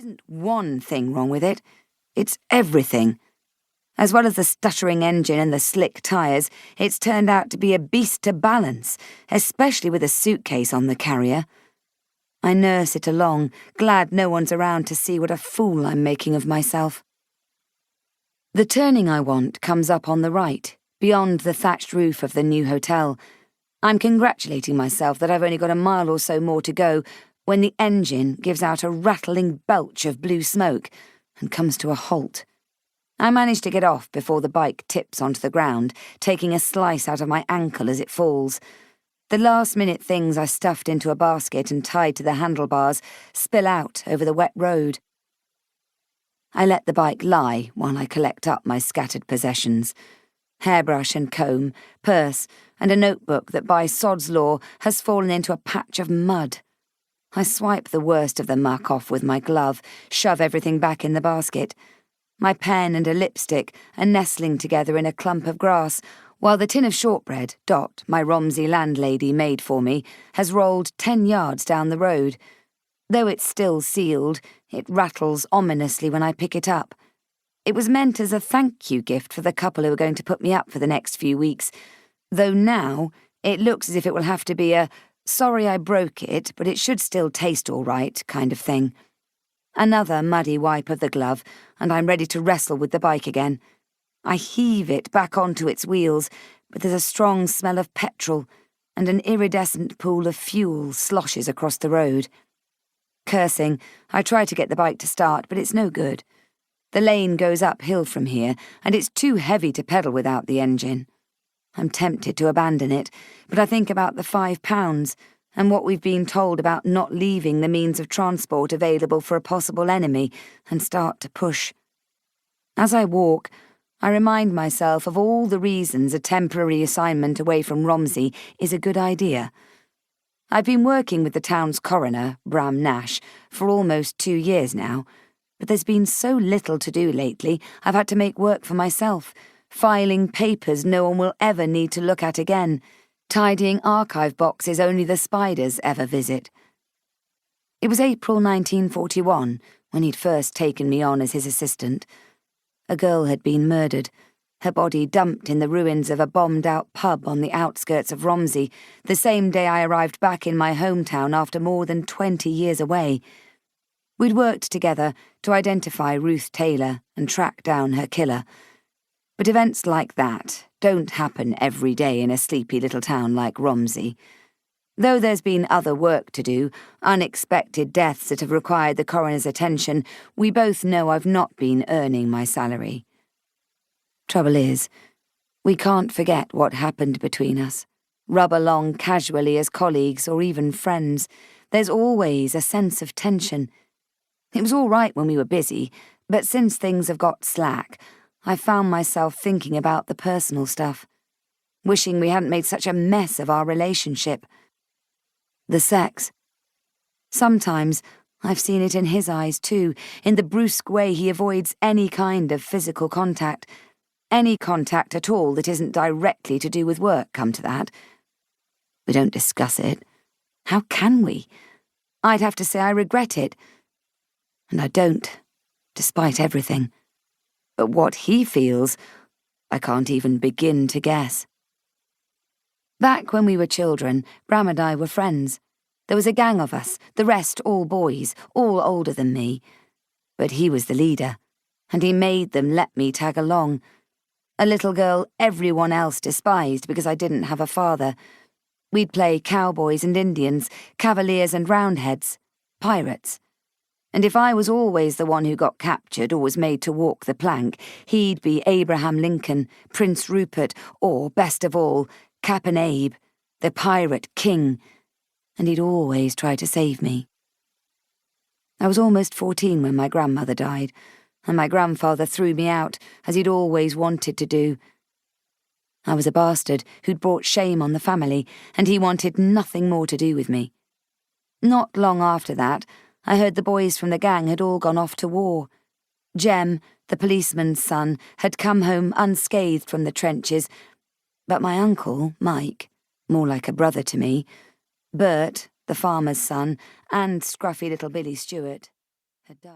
isn't one thing wrong with it, it's everything. As well as the stuttering engine and the slick tyres, it's turned out to be a beast to balance, especially with a suitcase on the carrier. I nurse it along, glad no one's around to see what a fool I'm making of myself. The turning I want comes up on the right, beyond the thatched roof of the new hotel. I'm congratulating myself that I've only got a mile or so more to go when the engine gives out a rattling belch of blue smoke and comes to a halt. I manage to get off before the bike tips onto the ground, taking a slice out of my ankle as it falls. The last-minute things I stuffed into a basket and tied to the handlebars spill out over the wet road. I let the bike lie while I collect up my scattered possessions. Hairbrush and comb, purse, and a notebook that by sod's law has fallen into a patch of mud. I swipe the worst of the muck off with my glove, shove everything back in the basket. My pen and a lipstick are nestling together in a clump of grass, while the tin of shortbread, Dot, my Romsey landlady, made for me, has rolled 10 yards down the road. Though it's still sealed, it rattles ominously when I pick it up. It was meant as a thank you gift for the couple who are going to put me up for the next few weeks, though now it looks as if it will have to be a sorry I broke it, but it should still taste all right kind of thing. Another muddy wipe of the glove, and I'm ready to wrestle with the bike again. I heave it back onto its wheels, but there's a strong smell of petrol, and an iridescent pool of fuel sloshes across the road. Cursing, I try to get the bike to start, but it's no good. The lane goes uphill from here, and it's too heavy to pedal without the engine. I'm tempted to abandon it, but I think about the £5 and what we've been told about not leaving the means of transport available for a possible enemy, and start to push. As I walk, I remind myself of all the reasons a temporary assignment away from Romsey is a good idea. I've been working with the town's coroner, Bram Nash, for almost 2 years now, but there's been so little to do lately I've had to make work for myself, filing papers no one will ever need to look at again, tidying archive boxes only the spiders ever visit. It was April 1941 when he'd first taken me on as his assistant. A girl had been murdered, her body dumped in the ruins of a bombed-out pub on the outskirts of Romsey, the same day I arrived back in my hometown after more than 20 years away. We'd worked together to identify Ruth Taylor and track down her killer. But events like that don't happen every day in a sleepy little town like Romsey. Though there's been other work to do, unexpected deaths that have required the coroner's attention, we both know I've not been earning my salary. Trouble is, we can't forget what happened between us, rub along casually as colleagues or even friends. There's always a sense of tension. It was all right when we were busy, but since things have got slack, I found myself thinking about the personal stuff, wishing we hadn't made such a mess of our relationship. The sex. Sometimes I've seen it in his eyes too, in the brusque way he avoids any kind of physical contact. Any contact at all that isn't directly to do with work, come to that. We don't discuss it. How can we? I'd have to say I regret it. And I don't, despite everything. But what he feels, I can't even begin to guess. Back when we were children, Bram and I were friends. There was a gang of us, the rest all boys, all older than me. But he was the leader, and he made them let me tag along. A little girl everyone else despised because I didn't have a father. We'd play cowboys and Indians, cavaliers and roundheads, pirates. And if I was always the one who got captured or was made to walk the plank, he'd be Abraham Lincoln, Prince Rupert, or, best of all, Cap'n Abe, the pirate king, and he'd always try to save me. I was almost 14 when my grandmother died, and my grandfather threw me out, as he'd always wanted to do. I was a bastard who'd brought shame on the family, and he wanted nothing more to do with me. Not long after that, I heard the boys from the gang had all gone off to war. Jem, the policeman's son, had come home unscathed from the trenches, but my uncle, Mike, more like a brother to me, Bert, the farmer's son, and scruffy little Billy Stewart, had died.